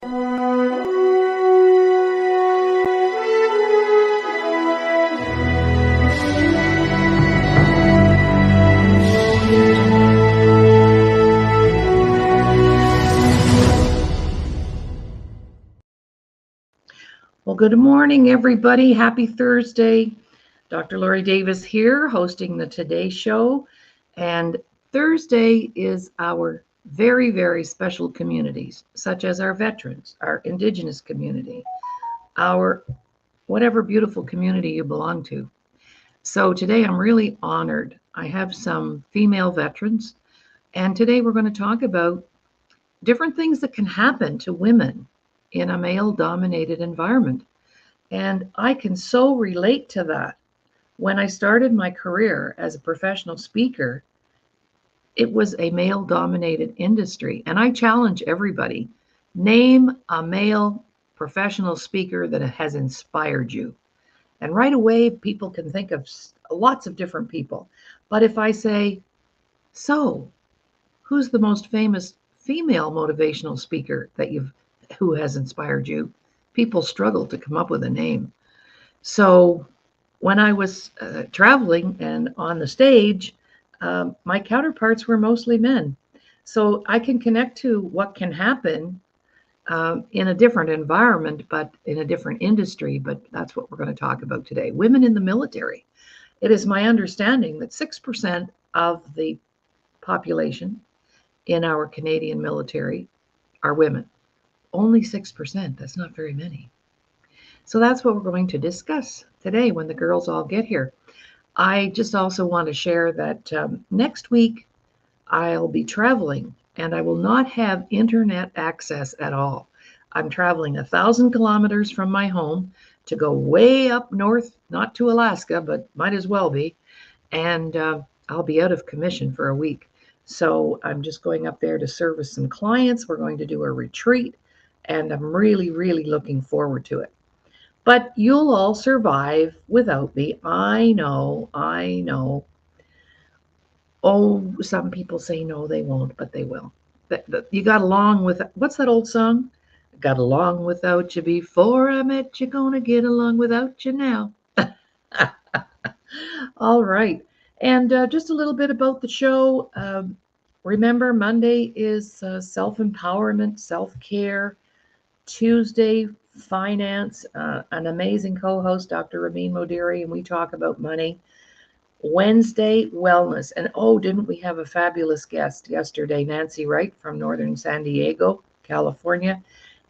Well, good morning, everybody. Happy Thursday. Dr. Laurie Davis here, hosting the Today Show. And Thursday is our very, very special communities, such as our veterans, our Indigenous community, our whatever beautiful community you belong to. So today I'm really honored. I have some female veterans, and today we're going to talk about different things that can happen to women in a male-dominated environment. And I can so relate to that. When I started my career as a professional speaker, it was a male dominated industry. And I challenge everybody, name a male professional speaker that has inspired you. And right away, people can think of lots of different people. But if I say, so who's the most famous female motivational speaker who has inspired you? People struggle to come up with a name. So when I was traveling and on the stage, my counterparts were mostly men. So I can connect to what can happen in a different environment, but in a different industry. But that's what we're going to talk about today. Women in the military. It is my understanding that 6% of the population in our Canadian military are women. Only 6%. That's not very many. So that's what we're going to discuss today when the girls all get here. I just also want to share that next week I'll be traveling and I will not have internet access at all. I'm traveling 1,000 kilometers from my home to go way up north, not to Alaska, but might as well be. And I'll be out of commission for a week. So I'm just going up there to service some clients. We're going to do a retreat, and I'm really, really looking forward to it. But you'll all survive without me. I know. Oh, some people say no, they won't, but they will. You got along with, what's that old song? Got along without you before I met you, gonna get along without you now. All right. And just a little bit about the show. Remember, Monday is self-empowerment, self-care. Tuesday, finance, an amazing co-host, Dr. Ramin Modiri, and we talk about money. Wednesday, wellness. And oh, didn't we have a fabulous guest yesterday, Nancy Wright from Northern San Diego, California.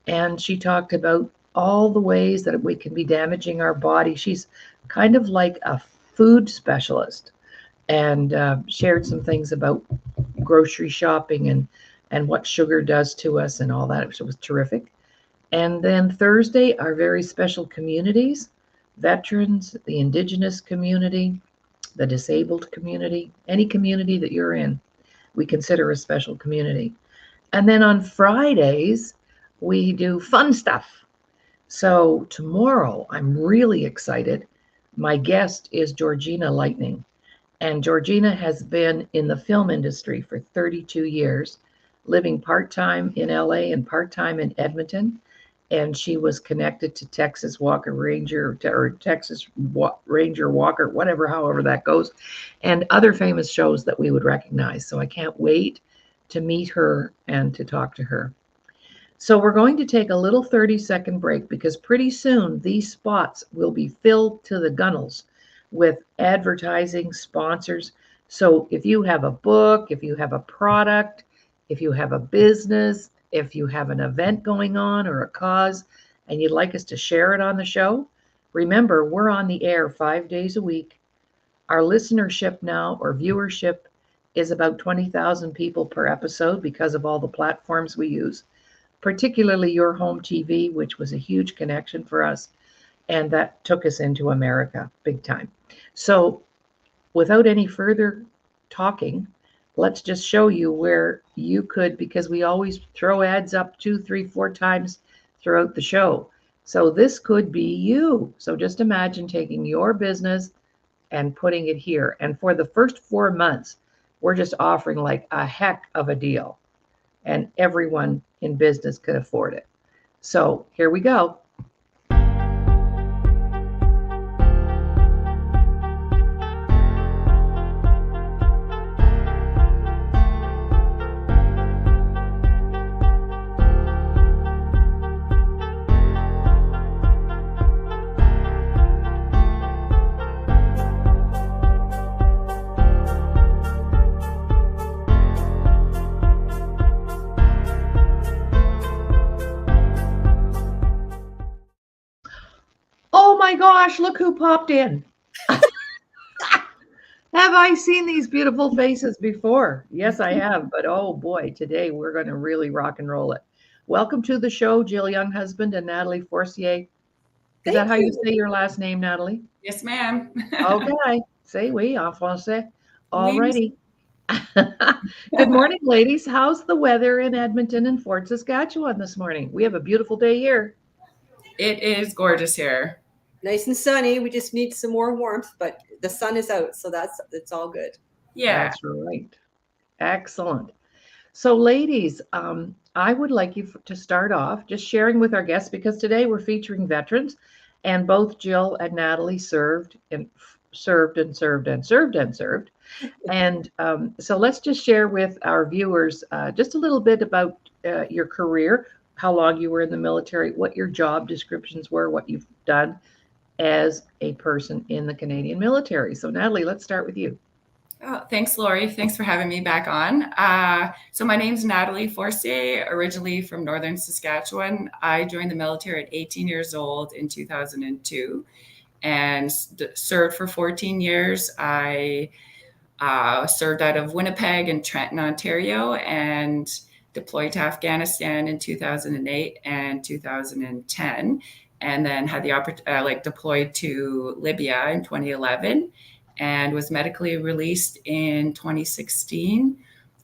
And she talked about all the ways that we can be damaging our body. She's kind of like a food specialist and shared some things about grocery shopping and what sugar does to us and all that. It was terrific. And then Thursday, our very special communities, veterans, the Indigenous community, the disabled community, any community that you're in, we consider a special community. And then on Fridays, we do fun stuff. So tomorrow, I'm really excited. My guest is Georgina Lightning. And Georgina has been in the film industry for 32 years, living part-time in LA and part-time in Edmonton. And she was connected to Texas Walker Ranger or Texas Ranger Walker, whatever, however that goes, and other famous shows that we would recognize. So I can't wait to meet her and to talk to her. So we're going to take a little 30-second break because pretty soon these spots will be filled to the gunnels with advertising sponsors. So if you have a book, if you have a product, if you have a business, if you have an event going on or a cause and you'd like us to share it on the show, remember, we're on the air 5 days a week. Our listenership now or viewership is about 20,000 people per episode because of all the platforms we use, particularly Your Home TV, which was a huge connection for us. And that took us into America big time. So without any further talking, let's just show you where you could, because we always throw ads up 2, 3, 4 times throughout the show. So this could be you. So just imagine taking your business and putting it here. And for the first 4 months, we're just offering like a heck of a deal. And everyone in business could afford it. So here we go. Oh my gosh, look who popped in. Have I seen these beautiful faces before? Yes, I have. But oh boy, today we're going to really rock and roll it. Welcome to the show, Jill Younghusband and Natalie Forcier. Is that Thank how you you. say your last name, Natalie? Yes, ma'am. Okay. Say oui en français. Oui, Alrighty. Good morning, ladies. How's the weather in Edmonton and Fort Saskatchewan this morning? We have a beautiful day here. it is gorgeous here. Nice and sunny. We just need some more warmth, but the sun is out, so it's all good. Yeah. That's right. Excellent. So, ladies, I would like you to start off just sharing with our guests because today we're featuring veterans, and both Jill and Natalie served and served and served and served and served. And so let's just share with our viewers just a little bit about your career, how long you were in the military, what your job descriptions were, what you've done as a person in the Canadian military. So, Natalie, let's start with you. Oh, thanks, Laurie. Thanks for having me back on. So my name's Natalie Forcier, originally from Northern Saskatchewan. I joined the military at 18 years old in 2002 and served for 14 years. I served out of Winnipeg and Trenton, Ontario, and deployed to Afghanistan in 2008 and 2010, and then had the opportunity, deployed to Libya in 2011, and was medically released in 2016,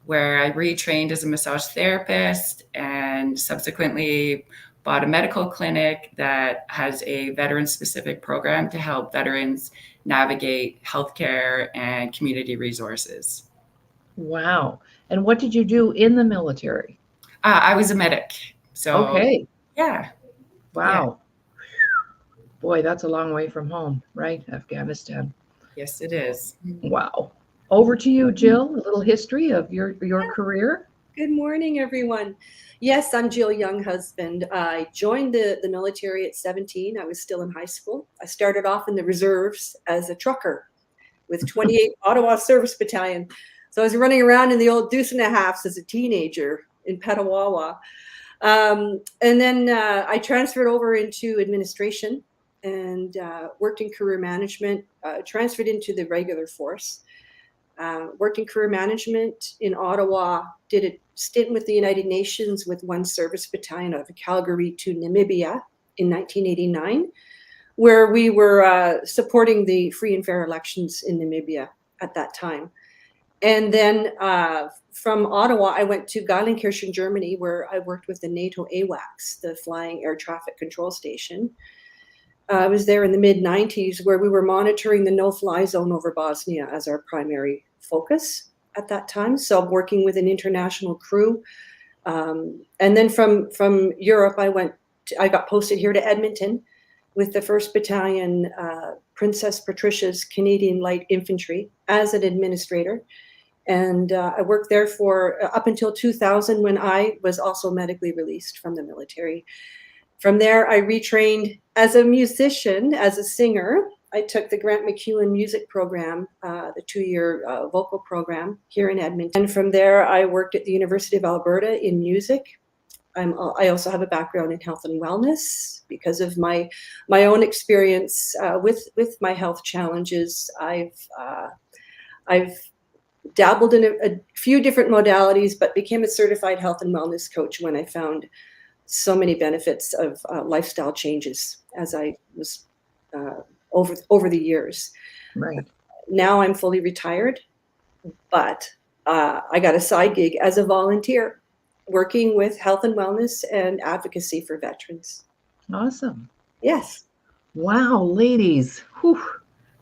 where I retrained as a massage therapist and subsequently bought a medical clinic that has a veteran-specific program to help veterans navigate healthcare and community resources. Wow. And what did you do in the military? I was a medic. So, okay. Yeah. Wow. Yeah. Boy, that's a long way from home, right? Afghanistan. Yes, it is. Wow. Over to you, Jill. A little history of your career. Good morning, everyone. Yes, I'm Jill Younghusband. I joined the military at 17. I was still in high school. I started off in the reserves as a trucker with 28 Ottawa Service Battalion. So I was running around in the old deuce and a halves as a teenager in Petawawa. And then I transferred over into administration and worked in career management, transferred into the regular force. Worked in career management in Ottawa, did a stint with the United Nations with one service battalion out of Calgary to Namibia in 1989, where we were supporting the free and fair elections in Namibia at that time. And then from Ottawa, I went to Geilenkirchen, Germany, where I worked with the NATO AWACS, the Flying Air Traffic Control Station. I was there in the mid-90s where we were monitoring the no-fly zone over Bosnia as our primary focus at that time. So working with an international crew. And then from Europe, I got posted here to Edmonton with the 1st Battalion, Princess Patricia's Canadian Light Infantry as an administrator. And I worked there for up until 2000 when I was also medically released from the military. From there, I retrained as a musician, as a singer. I took the Grant McEwen music program, the 2-year vocal program here in Edmonton. And from there, I worked at the University of Alberta in music. I also have a background in health and wellness because of my own experience with my health challenges. I've dabbled in a few different modalities, but became a certified health and wellness coach when I found so many benefits of lifestyle changes as I was over the years. Right. Now I'm fully retired, but I got a side gig as a volunteer working with health and wellness and advocacy for veterans. Awesome. Yes. Wow, ladies. Whew.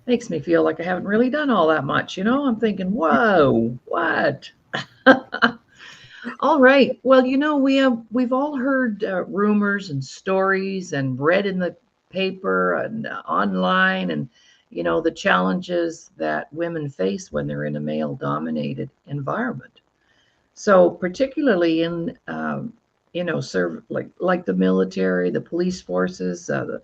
Makes me feel like I haven't really done all that much. I'm thinking, whoa, what? All right. Well, we've all heard rumors and stories and read in the paper and online, and the challenges that women face when they're in a male-dominated environment. So, particularly in serve like the military, the police forces, the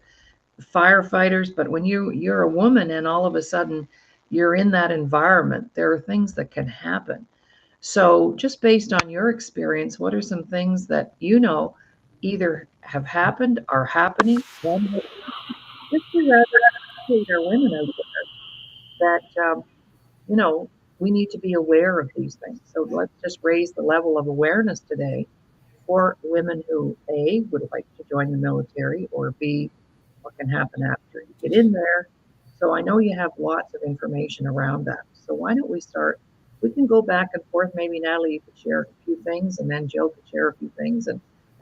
firefighters. But when you're a woman and all of a sudden you're in that environment, there are things that can happen. So, just based on your experience, what are some things that either have happened, are happening, just to educate our women out there that you know we need to be aware of these things. So let's just raise the level of awareness today for women who A would like to join the military, or B, what can happen after you get in there. So I know you have lots of information around that. So why don't we start? We can go back and forth. Maybe Natalie, you could share a few things, and then Jill could share a few things, and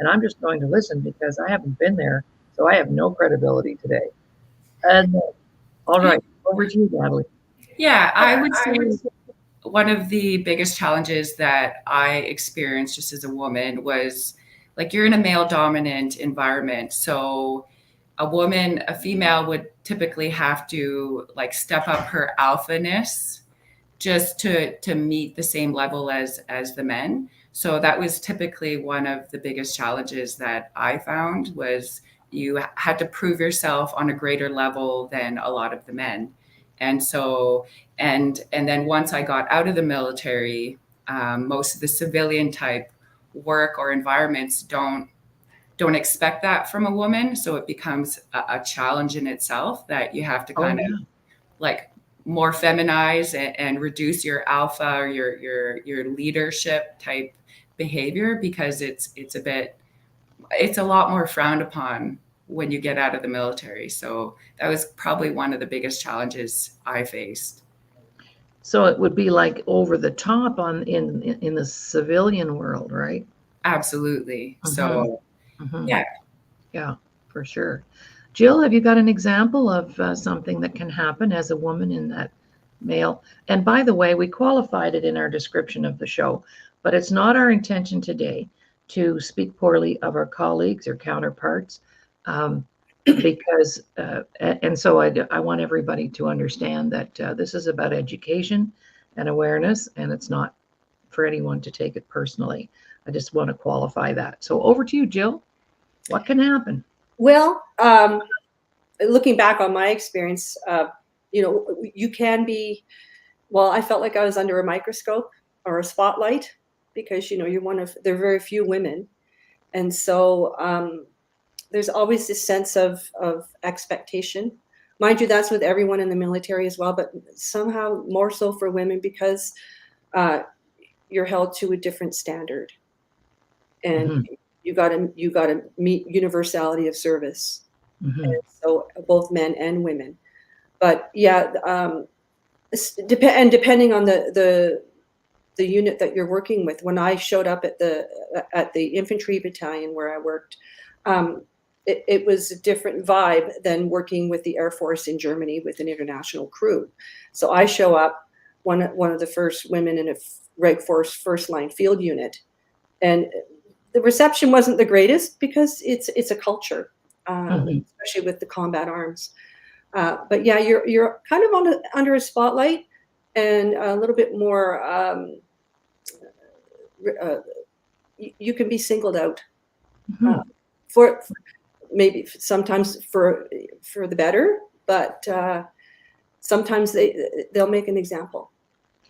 I'm just going to listen because I haven't been there, so I have no credibility today. And all right, over to you, Natalie. Yeah, I would say one of the biggest challenges that I experienced just as a woman was like you're in a male dominant environment. So a female would typically have to like step up her alphaness just to meet the same level as the men. So that was typically one of the biggest challenges that I found was you had to prove yourself on a greater level than a lot of the men. And so and then once I got out of the military, most of the civilian type work or environments don't expect that from a woman. So it becomes a challenge in itself that you have to Oh kind of yeah. like more feminize and reduce your alpha or your leadership type behavior because it's a lot more frowned upon when you get out of the military. So that was probably one of the biggest challenges I faced. So it would be like over the top in the civilian world, right? Absolutely. Mm-hmm. So Mm-hmm. yeah. Yeah, for sure. Jill, have you got an example of something that can happen as a woman in that male? And by the way, we qualified it in our description of the show, but it's not our intention today to speak poorly of our colleagues or counterparts, um, because, and so I want everybody to understand that this is about education and awareness, and it's not for anyone to take it personally. I just want to qualify that. So over to you, Jill. What can happen? Well, looking back on my experience, you can be, well, I felt like I was under a microscope or a spotlight because, there are very few women. And so there's always this sense of expectation. Mind you, that's with everyone in the military as well, but somehow more so for women because you're held to a different standard. And Mm-hmm. you got to meet universality of service. Mm-hmm. And so both men and women. But yeah, depending on the unit that you're working with. When I showed up at the infantry battalion where I worked, it was a different vibe than working with the Air Force in Germany with an international crew. So I show up, one of the first women in a Reg Force first line field unit, and the reception wasn't the greatest because it's a culture, Mm-hmm. especially with the combat arms. But yeah, you're kind of under a spotlight and a little bit more. You can be singled out Mm-hmm. for maybe sometimes for the better, but sometimes they'll make an example.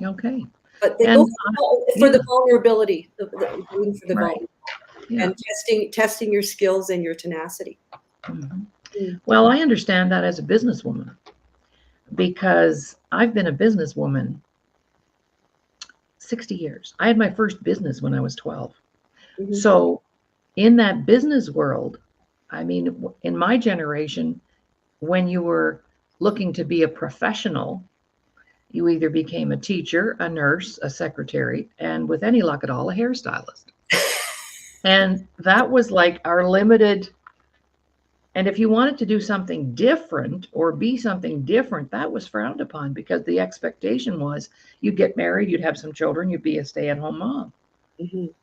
Okay. But they And go for the vulnerability, for the right. vulnerability, Yeah. and testing your skills and your tenacity. Mm-hmm. Mm. Well, I understand that as a businesswoman because I've been a businesswoman 60 years. I had my first business when I was 12. Mhm. So, in that business world, I mean, in my generation, when you were looking to be a professional, you either became a teacher, a nurse, a secretary, and with any luck at all, a hairstylist. And that was like our limited. And if you wanted to do something different or be something different, that was frowned upon because the expectation was you'd get married, you'd have some children, you'd be a stay at home mom. Mhm.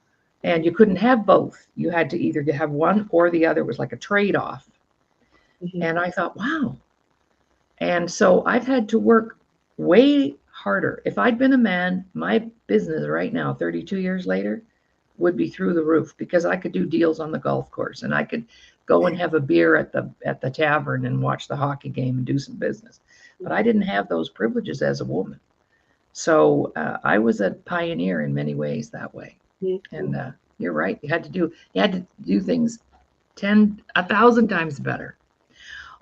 and you couldn't have both. You had to either have one or the other. It was like a trade-off. Mhm. And I thought, wow. And so I've had to work way harder. If I'd been a man, my business right now, 32 years later, would be through the roof because I could do deals on the golf course and I could go and have a beer at the tavern and watch the hockey game and do some business. But I didn't have those privileges as a woman. So I was a pioneer in many ways that way. Mhm. And you're right. You had to do things 1,000 times better.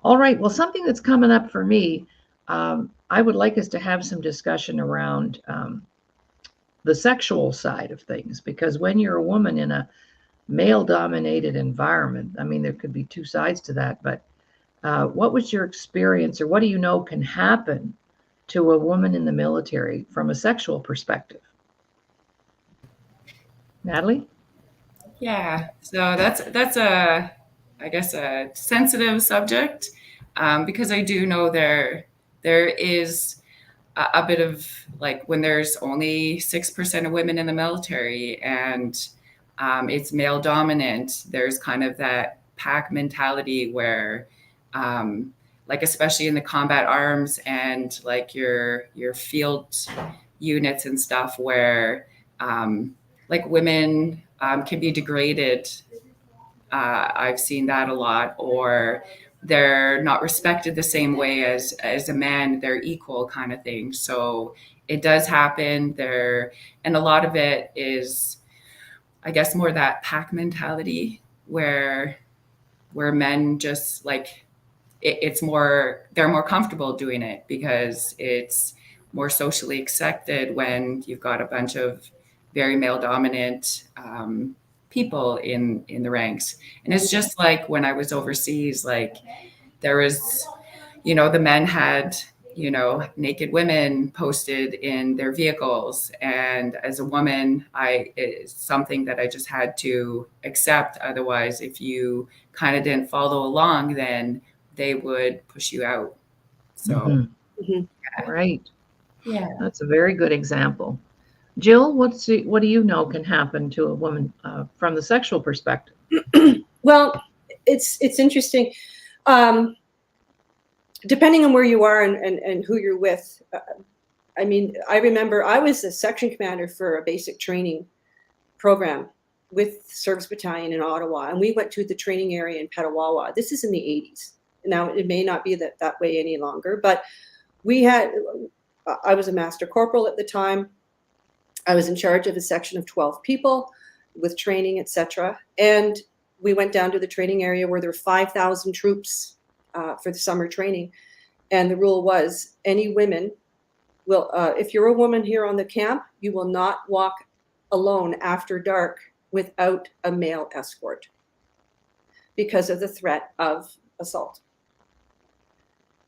All right. Well, something that's coming up for me, I would like us to have some discussion around the sexual side of things, because when you're a woman in a male dominated environment, I mean, there could be two sides to that, but what was your experience, or what do you know can happen to a woman in the military from a sexual perspective? Natalie? Yeah, so that's I guess a sensitive subject, because I do know there is a bit of, like, when there's only 6% of women in the military and it's male dominant, there's kind of that pack mentality where, like, especially in the combat arms and like your field units and stuff, where like women can be degraded. I've seen that a lot, or they're not respected the same way as a man. They're equal, kind of thing. So it does happen there, and a lot of it is, I guess, more that pack mentality where men just like it's more, they're more comfortable doing it because it's more socially accepted when you've got a bunch of very male dominant people in the ranks. And it's just like when I was overseas, like there was, the men had, naked women posted in their vehicles. And as a woman, it's something that I just had to accept. Otherwise, if you kind of didn't follow along, then they would push you out. So, Mhm. Mhm. Right. yeah. That's a very good example. Jill, what do you know can happen to a woman from the sexual perspective? Well, it's interesting. Um, Depending on where you are and who you're with. I mean, I remember I was a section commander for a basic training program with Service Battalion in Ottawa, and we went to the training area in Petawawa. This is in the 80s. Now, it may not be that way any longer, but we had, I was a master corporal at the time. I was in charge of a section of 12 people with training, etc. And we went down to the training area where there were 5,000 troops for the summer training. And the rule was any women will, if you're a woman here on the camp, you will not walk alone after dark without a male escort because of the threat of assault.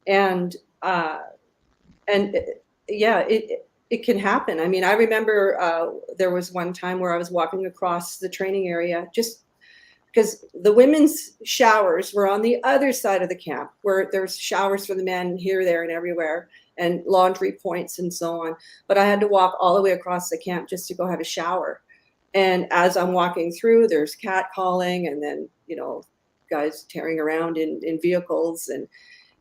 And yeah, it can happen. I mean, I remember there was one time where I was walking across the training area just because the women's showers were on the other side of the camp, where there's showers for the men here, there, and everywhere, and laundry points and so on. But I had to walk all the way across the camp just to go have a shower. And as I'm walking through, there's cat calling, and then, guys tearing around in vehicles. And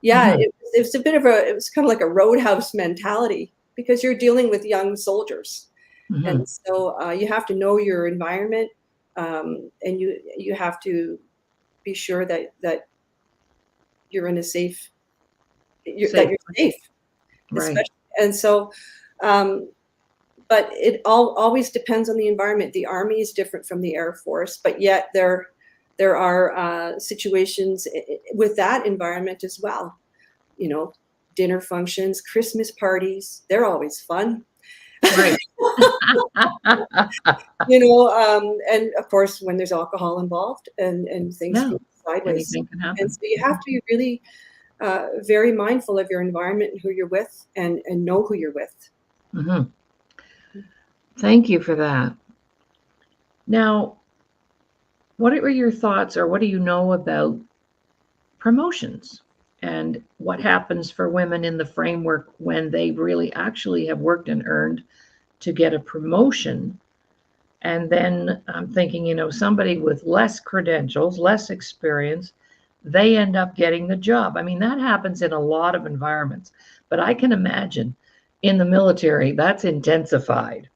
yeah, Mhm. it was a bit of it was kind of like a roadhouse mentality because you're dealing with young soldiers. Mhm. And so you have to know your environment, and you have to be sure that you're in a safe, that Safe. you're safe, Right. especially. And so, um, but it always depends on the environment. The Army is different from the Air Force, but yet there are situations with that environment as well. Dinner functions, Christmas parties, they're always fun. Right. And of course, when there's alcohol involved and things Yeah. go sideways. Anything can And happen. so you have to be really very mindful of your environment and who you're with, and know who you're with. Mhm. Thank you for that. Now, what are your thoughts, or what do you know about promotions and what happens for women in the framework when they really actually have worked and earned to get a promotion And then I'm thinking, somebody with less credentials, less experience, they end up getting the job. I mean, that happens in a lot of environments, but I can imagine in the military that's intensified.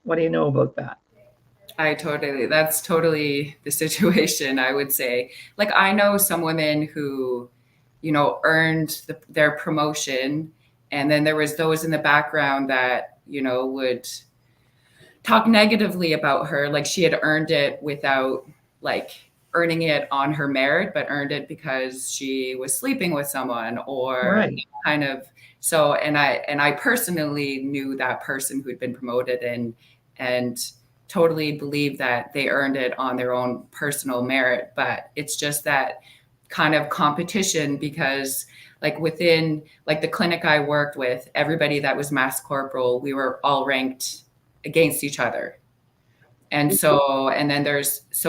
What do you know about that? That's totally the situation, I would say. Like, I know some women who, earned their promotion, and then there was those in the background that, would talk negatively about her. Like, she had earned it without, like, earning it on her merit, but earned it because she was sleeping with someone or Right. kind of. So, and I personally knew that person who'd been promoted, and totally believe that they earned it on their own personal merit. But it's just that kind of competition, because like within like the clinic I worked with, everybody that was mass corporal, we were all ranked against each other. And so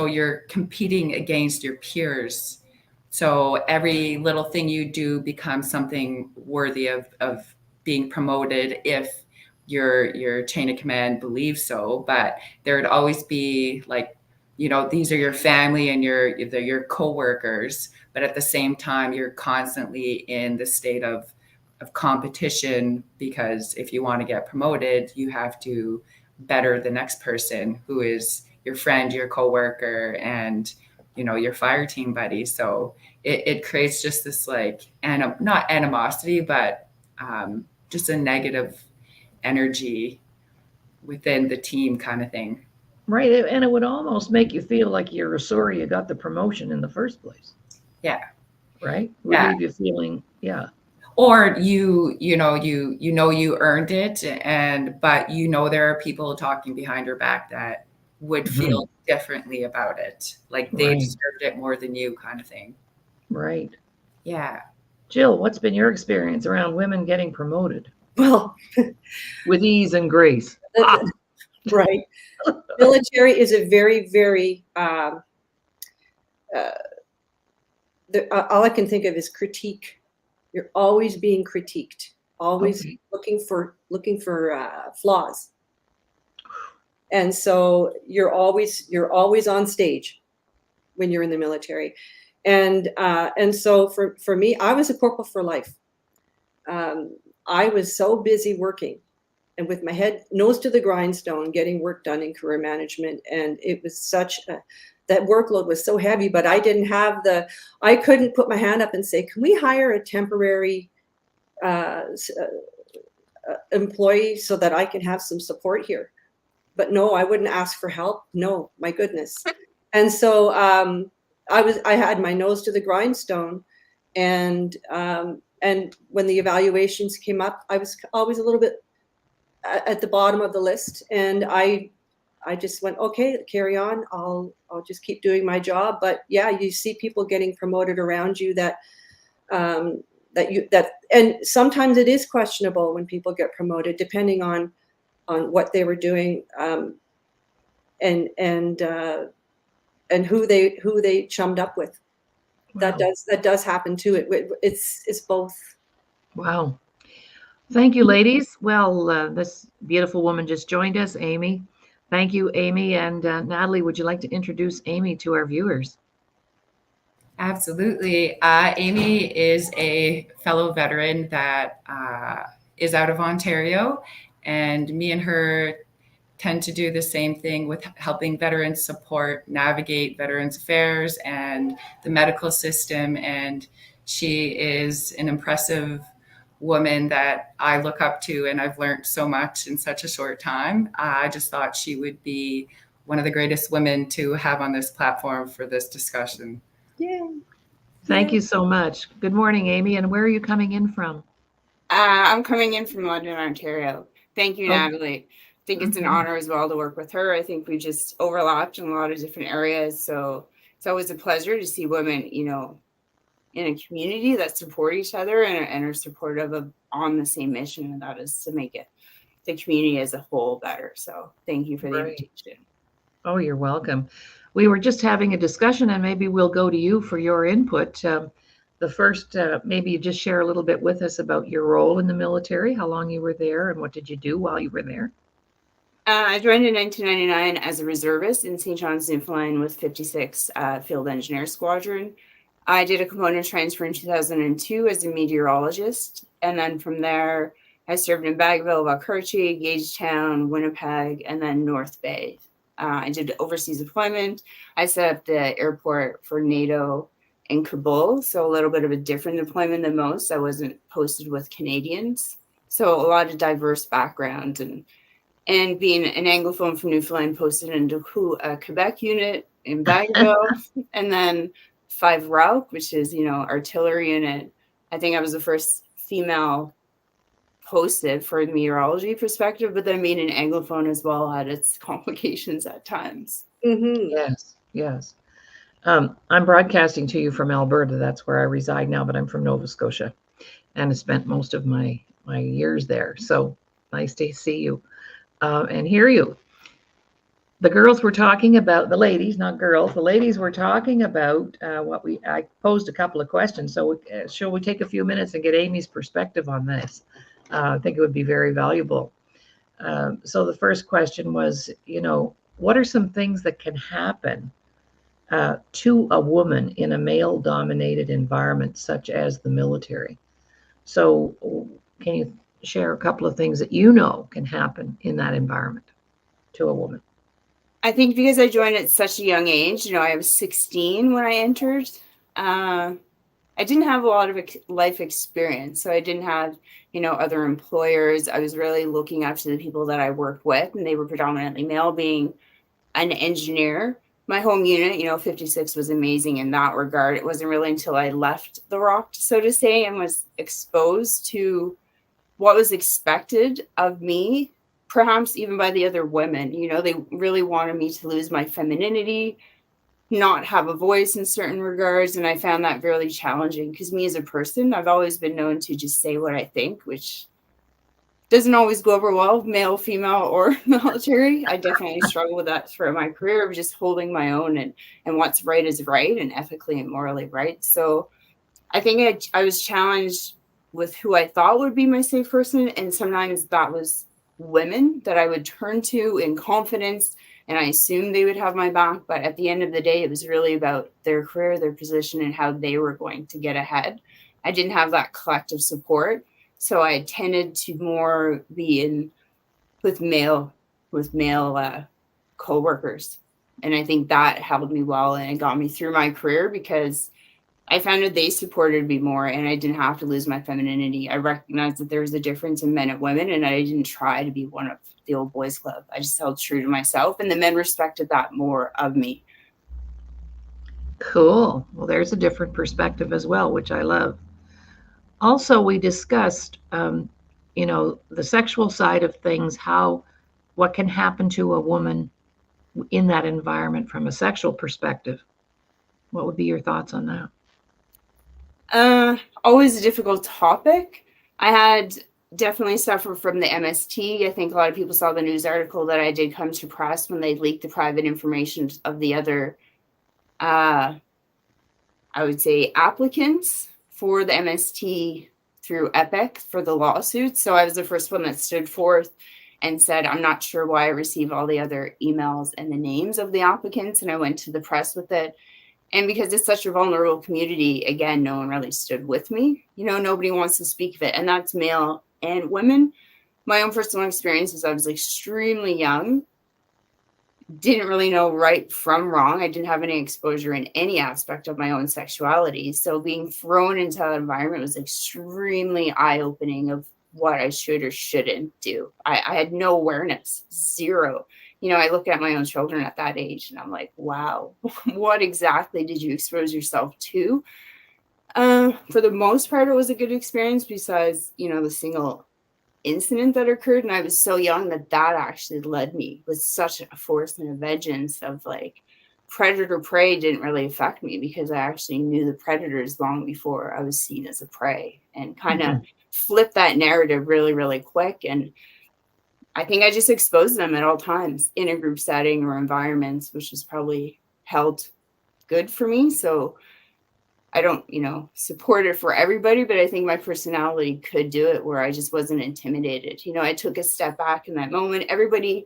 you're competing against your peers. So every little thing you do becomes something worthy of being promoted if your chain of command believes so. But there would always be like, these are your family and they're your coworkers, but at the same time, you're constantly in the state of competition, because if you want to get promoted, you have to better the next person who is your friend, your coworker, and your fire team buddy. So it creates just this like not animosity, but just a negative energy within the team kind of thing. Right. And it would almost make you feel like you're sorry you got the promotion in the first place. Yeah. Right. It would Yeah. leave you feeling, yeah. Or you earned it, but there are people talking behind your back that would feel differently about it, like they Right. deserved it more than you, kind of thing. Right. Yeah. Jill, what's been your experience around women getting promoted Well, with ease and grace? right. Military is a very, very, all I can think of is critique. You're always being critiqued, always Okay. looking for flaws. And so you're always on stage when you're in the military. And so for me, I was a corporal for life. I was so busy working and with my head nose to the grindstone, getting work done in career management. And it was that workload was so heavy, but I couldn't put my hand up and say, can we hire a temporary employee so that I can have some support here? But no, I wouldn't ask for help. No, my goodness. And so I had my nose to the grindstone, and when the evaluations came up, I was always a little bit at the bottom of the list, and I just went, okay, carry on. I'll just keep doing my job. But yeah, you see people getting promoted around you and sometimes it is questionable when people get promoted, depending on what they were doing, and who they chummed up with. Wow. That does happen too. It's both. Wow. Thank you, ladies. Well, this beautiful woman just joined us, Amy. Thank you, Amy. And Natalie, would you like to introduce Amy to our viewers? Absolutely. Amy is a fellow veteran that is out of Ontario, and me and her tend to do the same thing with helping veterans navigate Veterans Affairs and the medical system. And she is an impressive woman that I look up to, and I've learned so much in such a short time. I just thought she would be one of the greatest women to have on this platform for this discussion. Yeah. Thank you so much. Good morning, Amy. And where are you coming in from? I'm coming in from London, Ontario. Thank you, Natalie. I think it's an honor as well to work with her. I think we just overlapped in a lot of different areas. So it's always a pleasure to see women, in a community that support each other and are supportive on the same mission, and that is to make the community as a whole better. So thank you for the invitation. Oh, you're welcome. We were just having a discussion, and maybe we'll go to you for your input. The first, maybe you just share a little bit with us about your role in the military, how long you were there, and what did you do while you were there? I joined in 1999 as a reservist in St. John's, Newfoundland with 56 Field Engineer Squadron. I did a component transfer in 2002 as a meteorologist. And then from there, I served in Bagville, Valcartier, Gagetown, Winnipeg, and then North Bay. I did overseas deployment. I set up the airport for NATO in Kabul, so a little bit of a different deployment than most. I wasn't posted with Canadians, so a lot of diverse background. And being an Anglophone from Newfoundland, posted into a Quebec unit in Bagville, and then 5 Route, which is, artillery unit. I think I was the first female posted for the meteorology perspective, but then being an Anglophone as well had its complications at times. Mm-hmm. Yes. I'm broadcasting to you from Alberta. That's where I reside now, but I'm from Nova Scotia and I spent most of my years there. So nice to see you and hear you. The girls were talking about, the ladies, not girls, the ladies were talking about I posed a couple of questions. So shall we take a few minutes and get Amy's perspective on this? I think it would be very valuable. So the first question was, what are some things that can happen to a woman in a male-dominated environment such as the military? So can you share a couple of things that can happen in that environment to a woman? I think because I joined at such a young age, I was 16 when I entered. I didn't have a lot of life experience. So I didn't have, other employers. I was really looking after the people that I worked with, and they were predominantly male. Being an engineer, my home unit, 56 was amazing in that regard. It wasn't really until I left the Rock, so to say, and was exposed to what was expected of me, perhaps even by the other women. They really wanted me to lose my femininity, not have a voice in certain regards. And I found that really challenging because me as a person, I've always been known to just say what I think, which doesn't always go over well, male, female, or military. I definitely struggle with that throughout my career of just holding my own and what's right is right and ethically and morally right. So I think I was challenged with who I thought would be my safe person. And sometimes that was women that I would turn to in confidence, and I assumed they would have my back. But at the end of the day, it was really about their career, their position, and how they were going to get ahead. I didn't have that collective support. So I tended to more be with male coworkers. And I think that helped me well, and it got me through my career because I found that they supported me more, and I didn't have to lose my femininity. I recognized that there was a difference in men and women, and I didn't try to be one of the old boys club. I just held true to myself, and the men respected that more of me. Cool. Well, there's a different perspective as well, which I love. Also, we discussed, the sexual side of things, what can happen to a woman in that environment from a sexual perspective. What would be your thoughts on that? Always a difficult topic. I had definitely suffered from the MST. I think a lot of people saw the news article that I did come to press when they leaked the private information of the other, I would say, applicants for the MST through EPIC for the lawsuit. So I was the first one that stood forth and said, I'm not sure why I received all the other emails and the names of the applicants. And I went to the press with it. And because it's such a vulnerable community, again, no one really stood with me. Nobody wants to speak of it. And that's male and women. My own personal experience is I was extremely young, didn't really know right from wrong. I didn't have any exposure in any aspect of my own sexuality. So being thrown into that environment was extremely eye-opening of what I should or shouldn't do. I had no awareness, zero. I look at my own children at that age and I'm like, wow, what exactly did you expose yourself to? For the most part, it was a good experience besides, the single incident that occurred. And I was so young that actually led me with such a force and a vengeance of predator prey didn't really affect me because I actually knew the predators long before I was seen as a prey, and kind of flipped that narrative really, really quick. And I think I just exposed them at all times in a group setting or environments, which has probably held good for me. So I don't, support it for everybody, but I think my personality could do it where I just wasn't intimidated. I took a step back in that moment. Everybody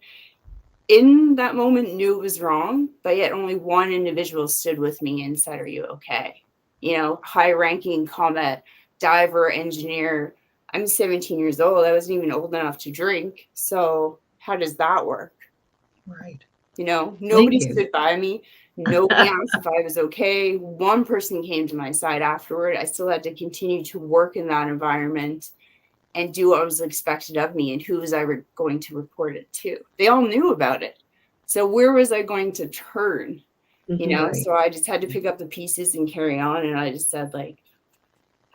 in that moment knew it was wrong, but yet only one individual stood with me and said, "Are you okay?" High ranking combat diver, engineer. I'm 17 years old. I wasn't even old enough to drink. So how does that work? Right. Nobody stood by me. Nobody asked if I was okay. One person came to my side afterward. I still had to continue to work in that environment and do what was expected of me, and who was I going to report it to? They all knew about it. So where was I going to turn? Right. So I just had to pick up the pieces and carry on. And I just said, like,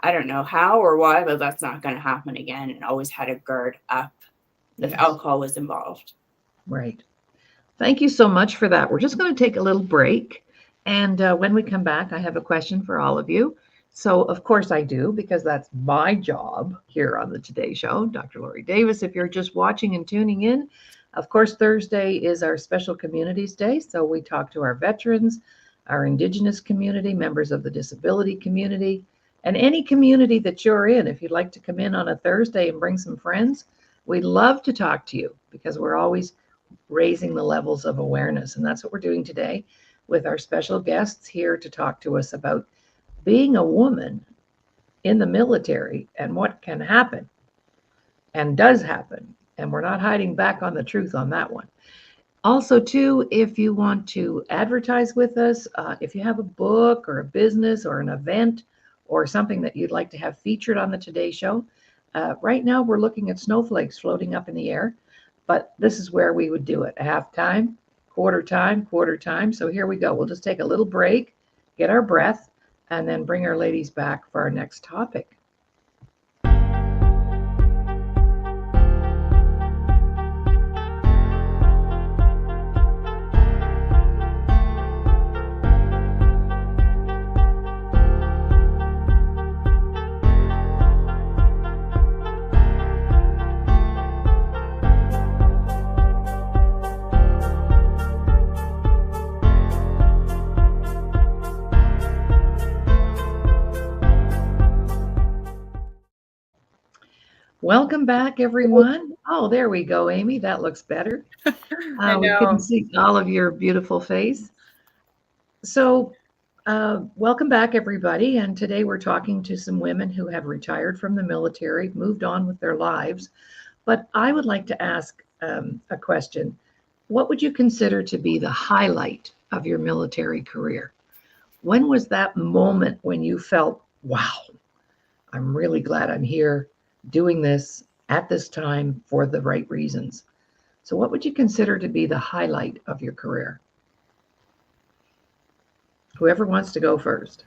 I don't know how or why, but that's not going to happen again. And always had a guard up if alcohol was involved. Right. Thank you so much for that. We're just going to take a little break. And when we come back, I have a question for all of you. So, of course, I do, because that's my job here on the Today Show. Dr. Laurie Davis, if you're just watching and tuning in, of course, Thursday is our Special Communities Day. So we talk to our veterans, our Indigenous community, members of the disability community, and any community that you're in. If you'd like to come in on a Thursday and bring some friends, we'd love to talk to you, because we're always raising the levels of awareness. And that's what we're doing today with our special guests here to talk to us about being a woman in the military and what can happen and does happen. And we're not hiding back on the truth on that one. Also, too, if you want to advertise with us, if you have a book or a business or an event or something that you'd like to have featured on the Today Show, right now we're looking at snowflakes floating up in the air. But this is where we would do it: a half time, quarter time, quarter time. So here we go. We'll just take a little break, get our breath, and then bring our ladies back for our next topic. Welcome back, everyone. Oh, there we go, Amy. That looks better. We couldn't see all of your beautiful face. So, welcome back, everybody. And today we're talking to some women who have retired from the military, moved on with their lives. But I would like to ask a question. What would you consider to be the highlight of your military career? When was that moment when you felt, wow, I'm really glad I'm here doing this at this time for the right reasons? So what would you consider to be the highlight of your career? Whoever wants to go first.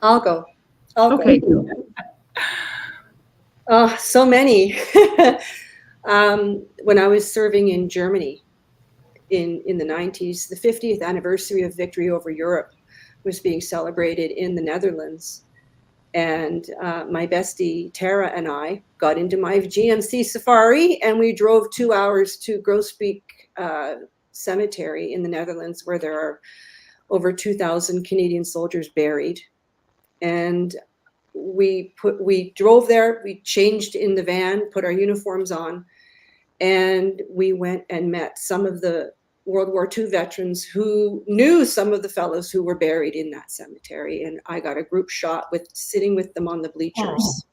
I'll go. Okay. Oh, so many. When I was serving in Germany in the 90s, the 50th anniversary of victory over Europe was being celebrated in the Netherlands. And my bestie Tara and I got into my GMC Safari, and we drove 2 hours to Grosbeek Cemetery in the Netherlands, where there are over 2,000 Canadian soldiers buried. And we drove there, we changed in the van, put our uniforms on, and we went and met some of the World War II veterans who knew some of the fellows who were buried in that cemetery. And I got a group shot sitting with them on the bleachers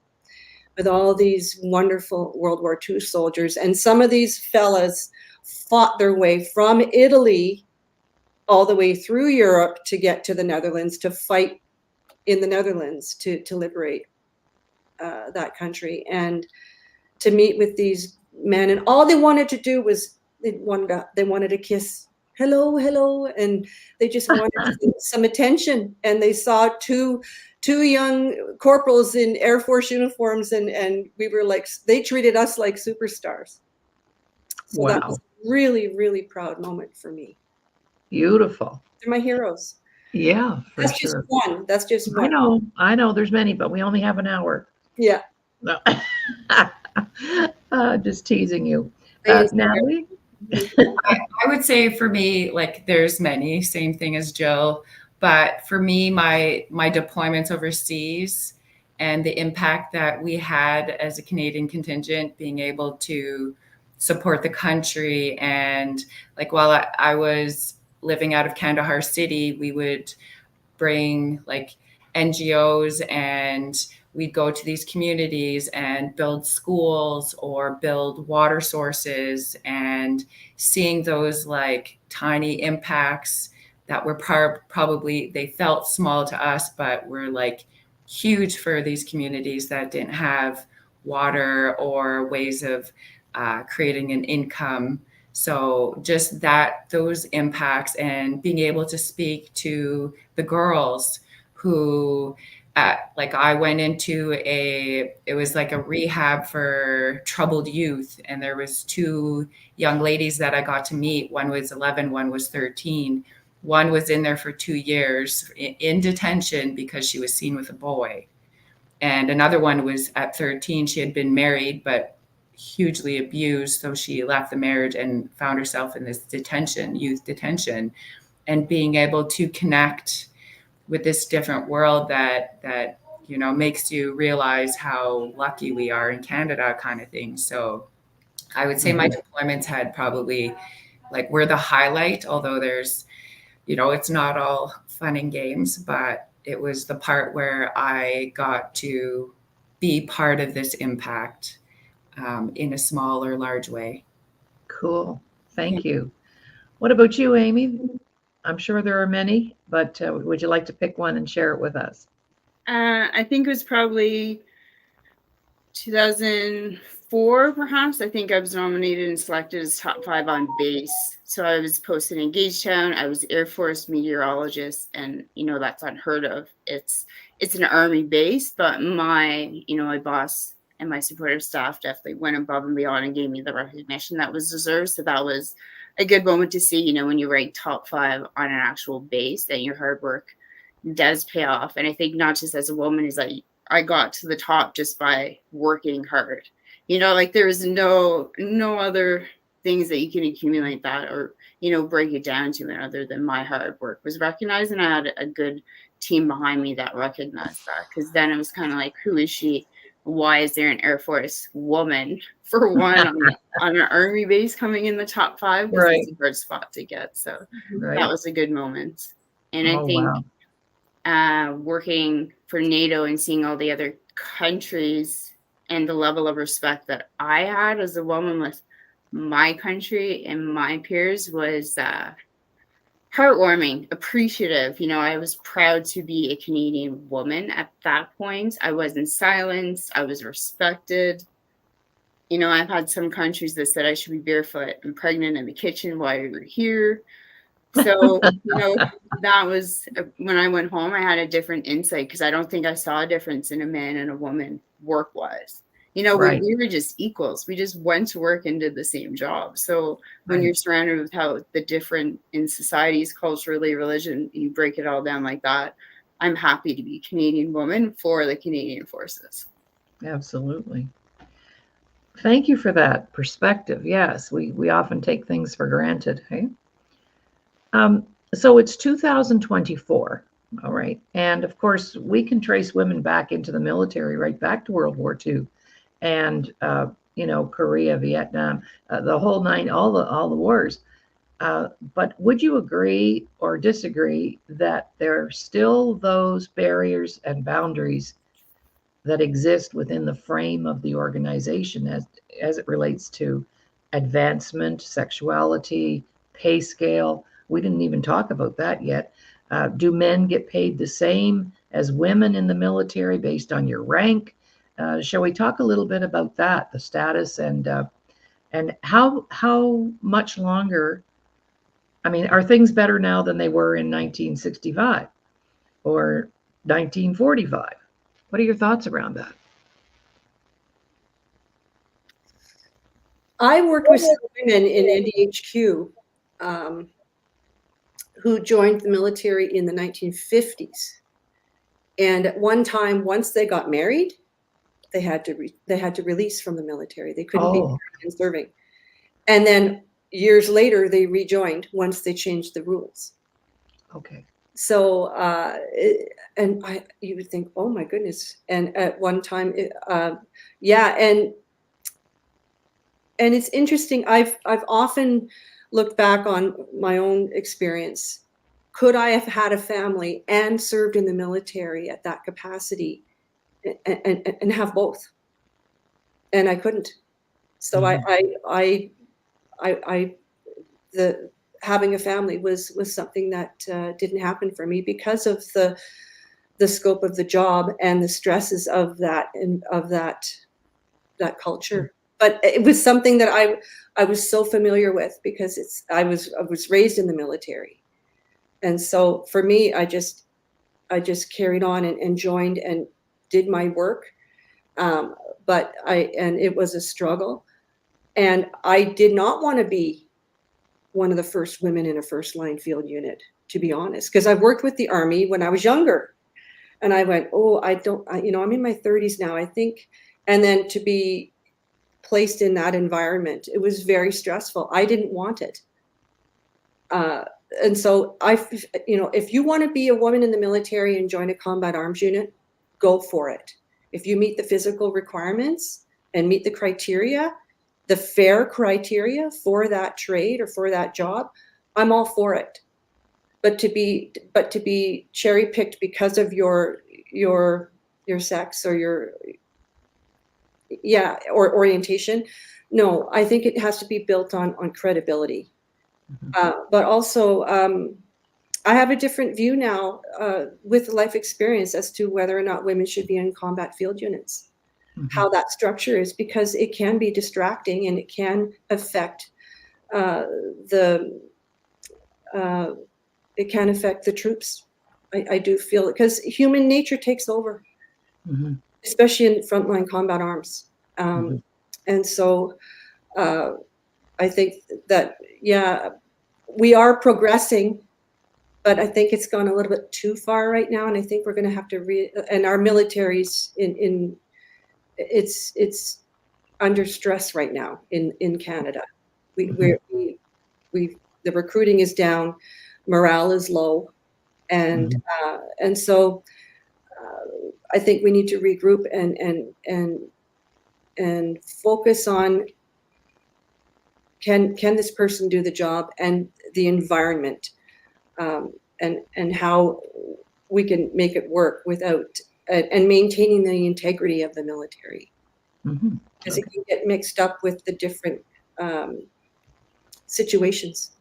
with all these wonderful World War II soldiers. And some of these fellas fought their way from Italy all the way through Europe to get to the Netherlands, to fight in the Netherlands to liberate that country, and to meet with these men. And all they wanted to do was they wanted a kiss. Hello. And they just wanted some attention. And they saw two young corporals in Air Force uniforms, and we were like, they treated us like superstars. So wow. That was really, really proud moment for me. Beautiful. They're my heroes. Yeah, for That's sure. That's just one. I know there's many, but we only have an hour. Yeah. No. Just teasing you. Natalie? I would say for me, like there's many, same thing as Jill, but for me, my deployments overseas and the impact that we had as a Canadian contingent, being able to support the country, and like while I was living out of Kandahar City, we would bring like NGOs, and we'd go to these communities and build schools or build water sources, and seeing those like tiny impacts that were probably they felt small to us but were like huge for these communities that didn't have water or ways of creating an income. So just that, those impacts, and being able to speak to the girls who, like I went into it was like a rehab for troubled youth. And there was two young ladies that I got to meet. One was 11, one was 13. One was in there for 2 years in detention because she was seen with a boy. And another one was at 13. She had been married, but hugely abused. So she left the marriage and found herself in this detention, youth detention, and being able to connect with this different world that makes you realize how lucky we are in Canada, kind of thing. So I would say my deployments had probably like were the highlight, although there's it's not all fun and games, but it was the part where I got to be part of this impact in a small or large way. Cool. Thank you. What about you, Amy? I'm sure there are many, but would you like to pick one and share it with us? I think it was probably 2004, perhaps. I think I was nominated and selected as top 5 on base. So I was posted in Gagetown. I was Air Force meteorologist, and that's unheard of. It's an Army base, but my boss and my supportive staff definitely went above and beyond and gave me the recognition that was deserved. So that was a good moment to see, when you rank top 5 on an actual base, that your hard work does pay off. And I think not just as a woman, is that I got to the top just by working hard. Like there is no other things that you can accumulate that or, break it down to it other than my hard work was recognized. And I had a good team behind me that recognized that. Because then it was kind of like, who is she? Why is there an Air Force woman for one on an Army base coming in the top 5? Because it's a hard spot to get. So that was a good moment. And I think working for NATO and seeing all the other countries and the level of respect that I had as a woman with my country and my peers was heartwarming, appreciative. I was proud to be a Canadian woman at that point. I wasn't silenced. I was respected. I've had some countries that said I should be barefoot and pregnant in the kitchen while you're here. So, that was when I went home, I had a different insight because I don't think I saw a difference in a man and a woman work-wise. We were just equals. We just went to work and did the same job. So when you're surrounded with how the different in societies, culturally, religion, you break it all down like that, I'm happy to be a Canadian woman for the Canadian Forces. Absolutely. Thank you for that perspective. Yes, we often take things for granted. Hey. So it's 2024, all right. And of course, we can trace women back into the military, right back to World War II, and Korea, Vietnam, the whole nine, all the wars. But would you agree or disagree that there are still those barriers and boundaries that exist within the frame of the organization as it relates to advancement, sexuality, pay scale? We didn't even talk about that yet. Do men get paid the same as women in the military based on your rank? Shall we talk a little bit about that, the status, and how much longer? I mean, are things better now than they were in 1965 or 1945? What are your thoughts around that? I worked with some women in NDHQ who joined the military in the 1950s. And at one time, once they got married, they had to release from the military. They couldn't be serving. And then years later, they rejoined once they changed the rules. Okay. So, you would think, oh my goodness. And at one time, yeah. And it's interesting. I've often looked back on my own experience. Could I have had a family and served in the military at that capacity and have both? And I couldn't. So the having a family was something that didn't happen for me because of the scope of the job and the stresses of that and of that culture. But it was something that I was so familiar with because I was raised in the military, and so for me, I just carried on and joined and did my work. But it was a struggle, and I did not want to be one of the first women in a first line field unit, to be honest, because I worked with the Army when I was younger, and I went, oh, I'm in my 30s now, I think, and then to be placed in that environment, it was very stressful. I didn't want it. And so if you want to be a woman in the military and join a combat arms unit, go for it. If you meet the physical requirements and meet the criteria, the fair criteria for that trade or for that job, I'm all for it. But to be cherry picked because of your sex or or orientation, no, I think it has to be built on credibility. But also, I have a different view now with life experience as to whether or not women should be in combat field units. How that structure is, because it can be distracting and it can affect the troops. I do feel it because human nature takes over, especially in frontline combat arms. And so I think that, yeah, we are progressing, but I think it's gone a little bit too far right now. And I think we're going to have to and our military's it's under stress right now in Canada. The recruiting is down, morale is low, and so I think we need to regroup and focus on can this person do the job, and the environment, and how we can make it work without and maintaining the integrity of the military, because it can get mixed up with the different situations.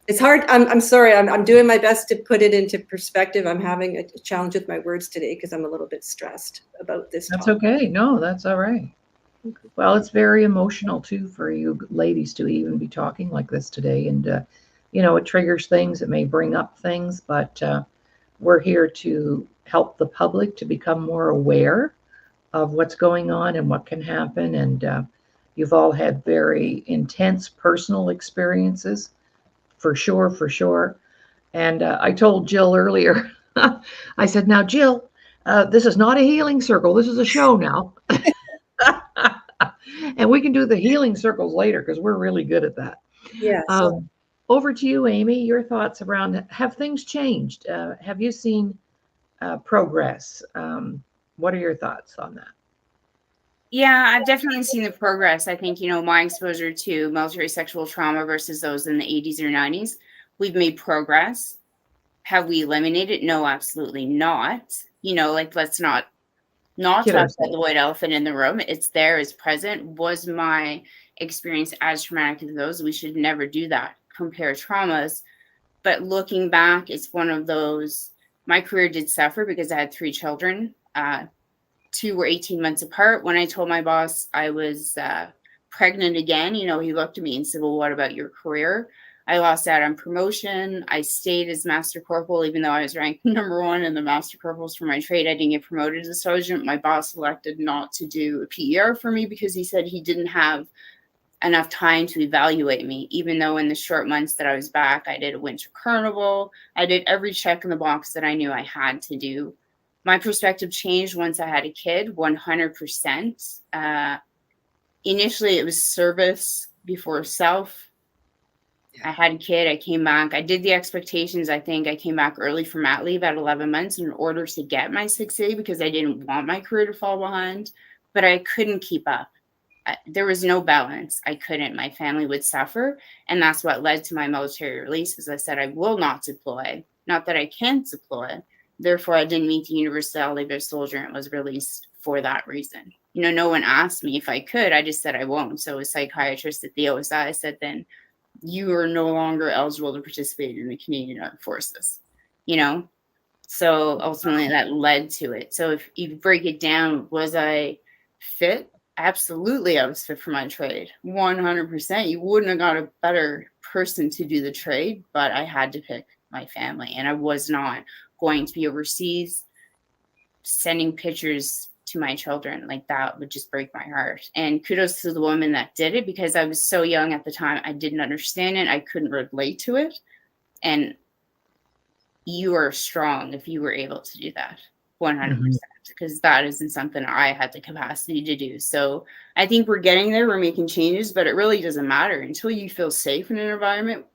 It's hard. I'm sorry. I'm doing my best to put it into perspective. I'm having a challenge with my words today because I'm a little bit stressed about this. That's okay. No, that's all right. Well, it's very emotional too for you ladies to even be talking like this today, and it triggers things. It may bring up things, but we're here to help the public to become more aware of what's going on and what can happen. And you've all had very intense personal experiences, for sure. And I told Jill earlier, I said, now, Jill, this is not a healing circle. This is a show now. And we can do the healing circles later because we're really good at that. Yes. Over to you, Amy. Your thoughts around, have things changed? Have you seen progress? What are your thoughts on that? Yeah, I've definitely seen the progress. I think, my exposure to military sexual trauma versus those in the 80s or 90s, we've made progress. Have we eliminated? No, absolutely not. Let's not talk about the white elephant in the room. It's there, it's present. Was my experience as traumatic as those? We should never do that, compare traumas. But looking back, it's one of those, my career did suffer because I had 3 children. 2 were 18 months apart. When I told my boss I was pregnant again, he looked at me and said, well, what about your career? I lost out on promotion. I stayed as Master Corporal, even though I was ranked number 1 in the Master Corporals for my trade. I didn't get promoted to Sergeant. My boss elected not to do a PER for me because he said he didn't have enough time to evaluate me, even though in the short months that I was back, I did a winter carnival. I did every check in the box that I knew I had to do. My perspective changed once I had a kid, 100%. Initially, it was service before self. I had a kid. I came back. I did the expectations. I think I came back early from mat leave at 11 months in order to get my 6A because I didn't want my career to fall behind, but I couldn't keep up. There was no balance. I couldn't. My family would suffer. And that's what led to my military release. As I said, I will not deploy. Not that I can't deploy. Therefore, I didn't meet the universality of a soldier and was released for that reason. You know, no one asked me if I could. I just said I won't. So a psychiatrist at the OSI said, then you are no longer eligible to participate in the Canadian Armed Forces, you know? So ultimately that led to it. So if you break it down, was I fit? Absolutely, I was fit for my trade. 100%. You wouldn't have got a better person to do the trade, but I had to pick my family, and I was not going to be overseas sending pictures to my children. Like, that would just break my heart. And kudos to the woman that did it, because I was so young at the time. I didn't understand it. I couldn't relate to it. And you are strong if you were able to do that. 100%, because that isn't something I had the capacity to do. So I think we're getting there. We're making changes, but it really doesn't matter until you feel safe in an environment.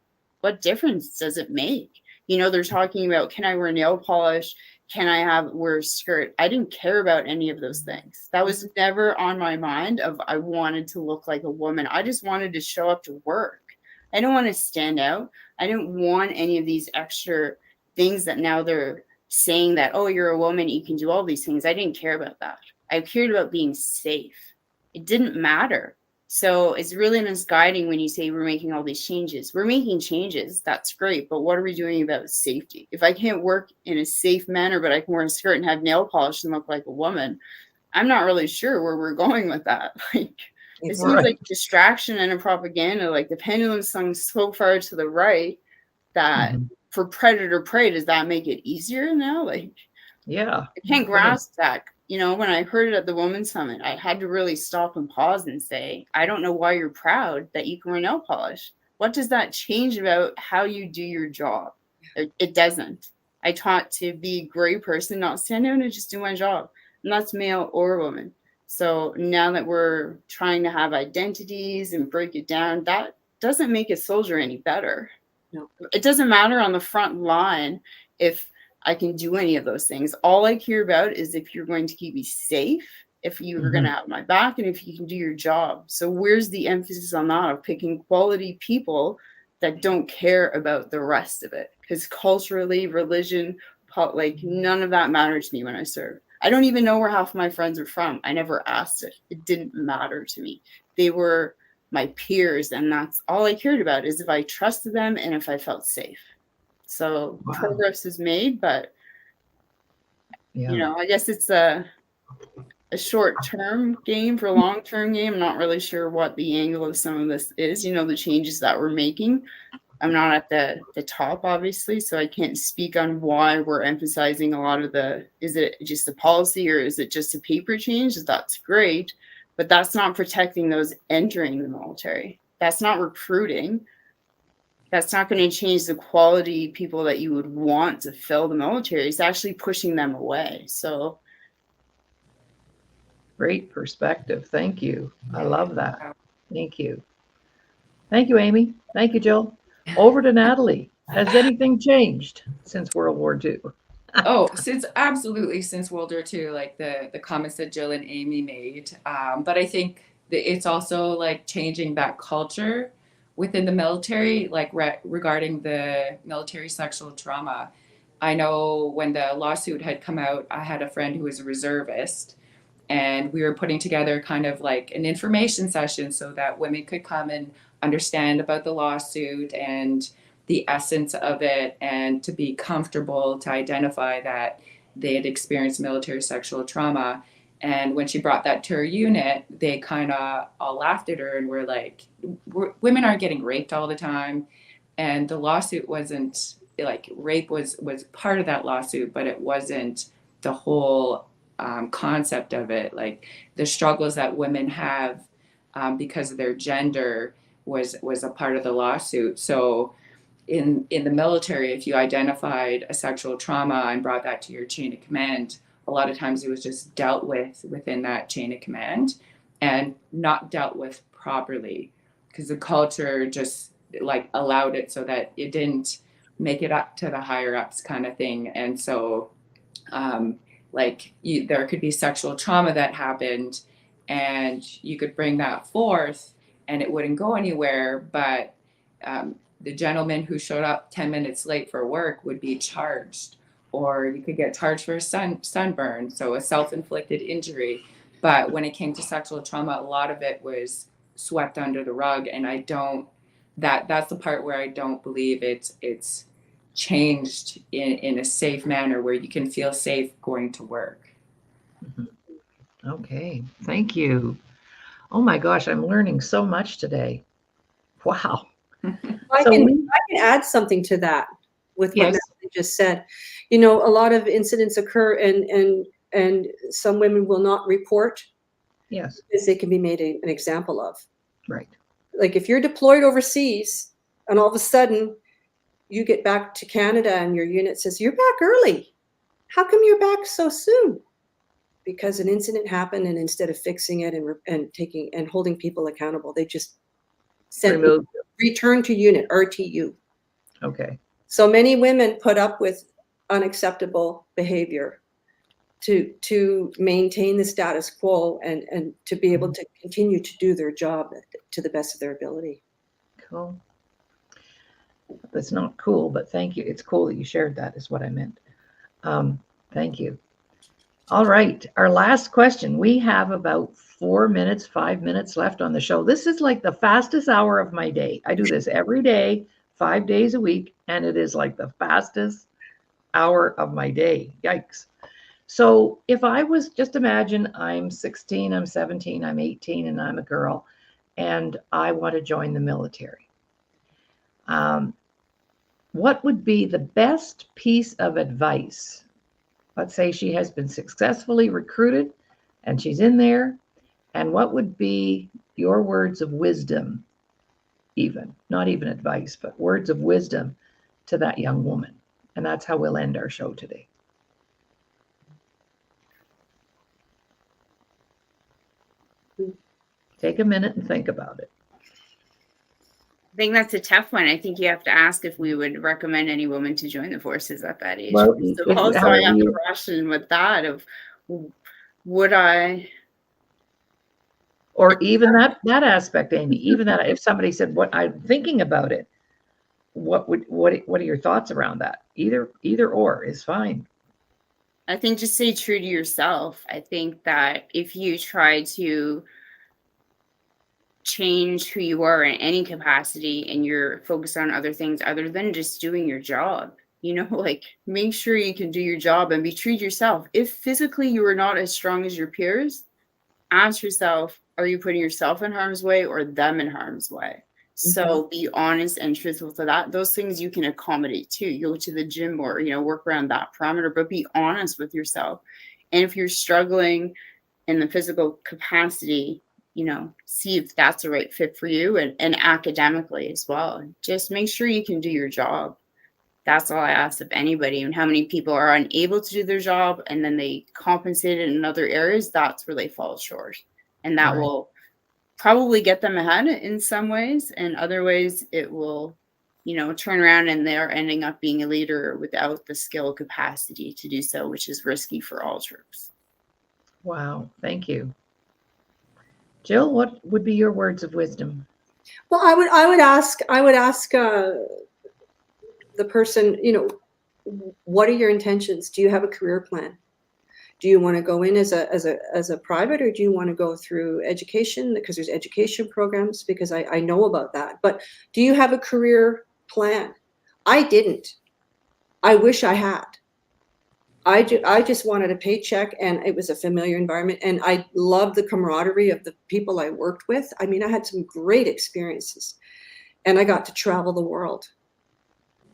What difference does it make? You know, they're talking about, can I wear nail polish? Can I wear a skirt? I didn't care about any of those things. That was never on my mind of I wanted to look like a woman. I just wanted to show up to work. I don't want to stand out. I didn't want any of these extra things that now they're saying that, oh, you're a woman, you can do all these things. I didn't care about that. I cared about being safe. It didn't matter. So it's really misguiding when you say we're making all these changes. We're making changes. That's great. But what are we doing about safety? If I can't work in a safe manner, but I can wear a skirt and have nail polish and look like a woman, I'm not really sure where we're going with that. Like, it seems like distraction and a propaganda. Like, the pendulum swung so far to the right that for predator prey, does that make it easier now? Like, yeah, I can't grasp that. You know, when I heard it at the Women's Summit, I had to really stop and pause and say, I don't know why you're proud that you can wear nail polish. What does that change about how you do your job? It doesn't. I taught to be a great person, not stand out and just do my job. And that's male or woman. So now that we're trying to have identities and break it down, that doesn't make a soldier any better. No. It doesn't matter on the front line if I can do any of those things. All I care about is if you're going to keep me safe, if you're going to have my back, and if you can do your job. So where's the emphasis on that, of picking quality people that don't care about the rest of it? Because culturally, religion, like, none of that mattered to me when I served. I don't even know where half of my friends are from. I never asked it. It didn't matter to me. They were my peers, and that's all I cared about, is if I trusted them and if I felt safe. So progress is made, but you know, I guess it's a short-term game for a long-term game. I'm not really sure what the angle of some of this is, you know, the changes that we're making. I'm not at the top, obviously, so I can't speak on why we're emphasizing a lot of is it just a policy or is it just a paper change? That's great, but that's not protecting those entering the military. That's not recruiting. That's not going to change the quality people that you would want to fill the military. It's actually pushing them away. So, great perspective. Thank you. I love that. Thank you. Thank you, Amy. Thank you, Jill. Over to Natalie. Has anything changed since World War II? Absolutely since World War II, like the comments that Jill and Amy made. But I think that it's also like changing that culture within the military, like regarding the military sexual trauma. I know when the lawsuit had come out, I had a friend who was a reservist, and we were putting together kind of like an information session so that women could come and understand about the lawsuit and the essence of it, and to be comfortable to identify that they had experienced military sexual trauma. And when she brought that to her unit, they kind of all laughed at her and were like, women aren't getting raped all the time. And the lawsuit wasn't like, rape was part of that lawsuit, but it wasn't the whole concept of it. Like, the struggles that women have because of their gender was a part of the lawsuit. So in the military, if you identified a sexual trauma and brought that to your chain of command, a lot of times it was just dealt with within that chain of command and not dealt with properly. the culture just like allowed it so that it didn't make it up to the higher ups kind of thing. And so there could be sexual trauma that happened and you could bring that forth and it wouldn't go anywhere, but the gentleman who showed up 10 minutes late for work would be charged, or you could get charged for a sunburn, so a self-inflicted injury. But when it came to sexual trauma, a lot of it was swept under the rug, and that's the part where I don't believe it's changed in a safe manner where you can feel safe going to work. Okay, thank you. Oh my gosh, I'm learning so much today. Wow. I can add something to that with what Yes. Natalie just said. You know, a lot of incidents occur and some women will not report. Yes. Because they can be made an example of. Right. Like if you're deployed overseas and all of a sudden you get back to Canada and your unit says, you're back early. How come you're back so soon? Because an incident happened, and instead of fixing it and holding people accountable, they just sent return to unit, RTU. Okay. So many women put up with unacceptable behavior to maintain the status quo and to be able to continue to do their job to the best of their ability. Cool. That's not cool, but thank you. It's cool that you shared that, is what I meant. Thank you. All right, our last question. We have about 4 minutes, 5 minutes left on the show. This is like the fastest hour of my day. I do this every day, 5 days a week, and it is like the fastest hour of my day. Yikes. So if I was, just imagine I'm 16, I'm 17, I'm 18, and I'm a girl, and I want to join the military. What would be the best piece of advice? Let's say she has been successfully recruited and she's in there. And what would be your words of wisdom, even, not even advice, but words of wisdom to that young woman? And that's how we'll end our show today. Take a minute and think about it. I think that's a tough one. I think you have to ask if we would recommend any woman to join the forces at that age. Well, so also I have to ration with that of, would I? Or even that aspect, Amy, even that, if somebody said, what I'm thinking about it, what are your thoughts around that? Either or is fine. I think just stay true to yourself. I think that if you try to change who you are in any capacity and you're focused on other things other than just doing your job, like make sure you can do your job and be true to yourself. If physically you are not as strong as your peers, ask yourself, are you putting yourself in harm's way or them in harm's way? So be honest and truthful to that. Those things you can accommodate too. You go to the gym or, work around that parameter, but be honest with yourself. And if you're struggling in the physical capacity, see if that's the right fit for you and academically as well. Just make sure you can do your job. That's all I ask of anybody. And how many people are unable to do their job and then they compensate it in other areas, that's where they fall short. And that will probably get them ahead in some ways. And other ways it will, turn around and they're ending up being a leader without the skill capacity to do so, which is risky for all troops. Wow. Thank you. Jill, what would be your words of wisdom? Well, I would ask the person, what are your intentions? Do you have a career plan? Do you want to go in as a private, or do you want to go through education? Because there's education programs, because I know about that. But do you have a career plan? I didn't. I wish I had. I just wanted a paycheck, and it was a familiar environment, and I loved the camaraderie of the people I worked with. I mean, I had some great experiences, and I got to travel the world.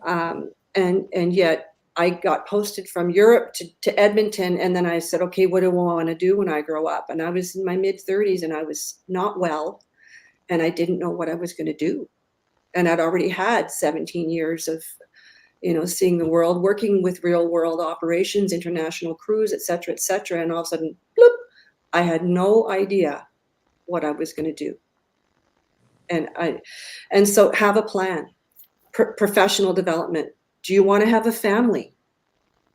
And yet I got posted from Europe to Edmonton, and then I said, okay, what do I want to do when I grow up? And I was in my mid-30s, and I was not well, and I didn't know what I was going to do. And I'd already had 17 years of seeing the world, working with real world operations, international crews, et cetera, and all of a sudden, bloop, I had no idea what I was going to do. And so have a plan. Professional development. Do you want to have a family?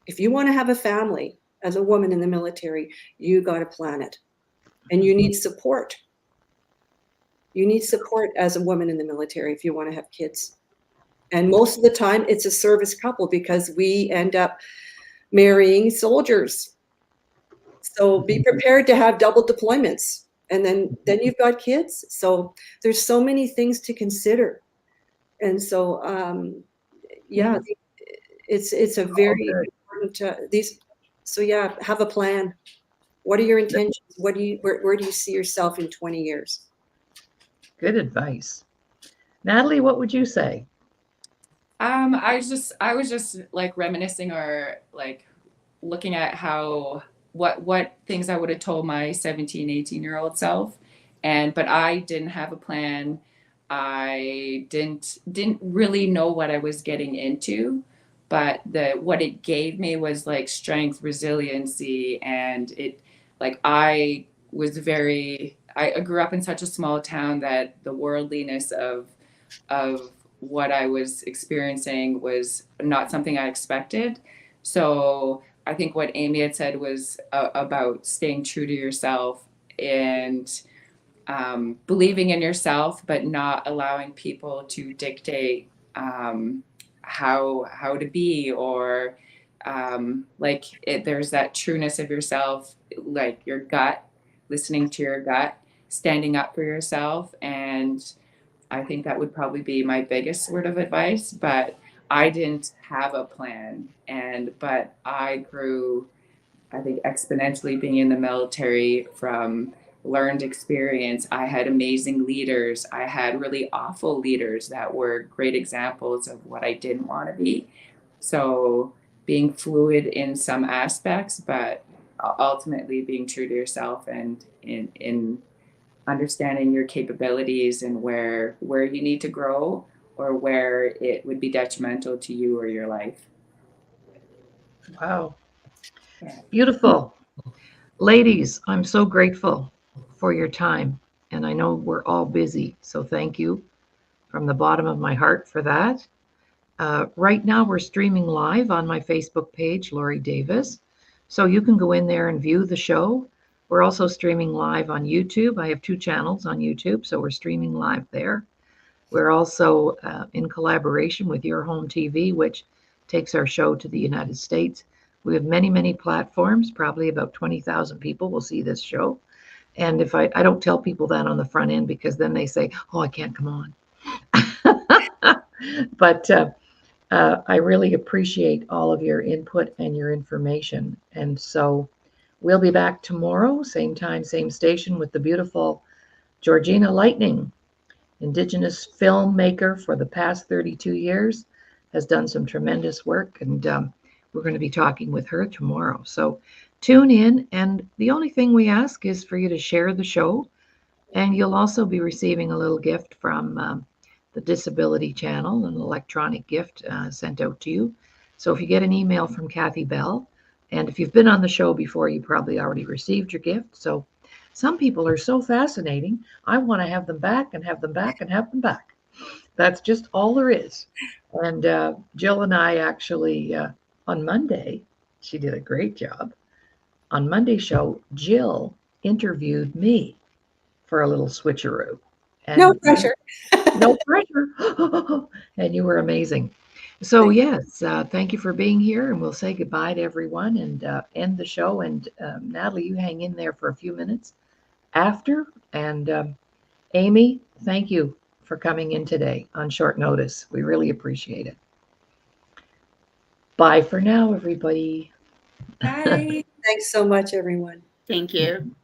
If you want to have a family as a woman in the military, you got to plan it. And you need support. You need support as a woman in the military if you want to have kids. And most of the time, it's a service couple because we end up marrying soldiers. So be prepared to have double deployments. And then you've got kids. So there's so many things to consider. And so, yeah, it's a very important, so yeah, have a plan. What are your intentions? Where do you see yourself in 20 years? Good advice. Natalie, what would you say? I was just like reminiscing or like looking at how what things I would have told my 17, 18-year-old self. But I didn't have a plan. I didn't really know what I was getting into, but what it gave me was like strength, resiliency, and it like I grew up in such a small town that the worldliness of what I was experiencing was not something I expected. So I think what Amy had said was about staying true to yourself and believing in yourself, but not allowing people to dictate how to be, or there's that trueness of yourself, like your gut, listening to your gut, standing up for yourself. And I think that would probably be my biggest word of advice. But I didn't have a plan, but I grew, I think, exponentially being in the military from learned experience. I had amazing leaders. I had really awful leaders that were great examples of what I didn't want to be. So being fluid in some aspects, but ultimately being true to yourself and in understanding your capabilities and where you need to grow or where it would be detrimental to you or your life. Wow. Beautiful. Ladies, I'm so grateful for your time. And I know we're all busy. So thank you from the bottom of my heart for that. Right now, we're streaming live on my Facebook page, Laurie Davis. So you can go in there and view the show. We're also streaming live on YouTube. I have 2 channels on YouTube, so we're streaming live there. We're also in collaboration with Your Home TV, which takes our show to the United States. We have many, many platforms. Probably about 20,000 people will see this show. And if I don't tell people that on the front end, because then they say, oh, I can't come on. But I really appreciate all of your input and your information. And so we'll be back tomorrow, same time, same station, with the beautiful Georgina Lightning, Indigenous filmmaker for the past 32 years, has done some tremendous work. And we're going to be talking with her tomorrow. So tune in. And the only thing we ask is for you to share the show. And you'll also be receiving a little gift from the Disability Channel, an electronic gift sent out to you. So if you get an email from Kathy Bell, and if you've been on the show before, you probably already received your gift. So some people are so fascinating. I want to have them back and have them back and have them back. That's just all there is. And Jill and I actually, on Monday, she did a great job. On Monday's show, Jill interviewed me for a little switcheroo. And no pressure. No pressure. And you were amazing. So yes, thank you for being here, and we'll say goodbye to everyone and end the show. And Natalie, you hang in there for a few minutes after. And Amy, thank you for coming in today on short notice. We really appreciate it. Bye for now, everybody. Bye. Thanks so much, everyone. Thank you.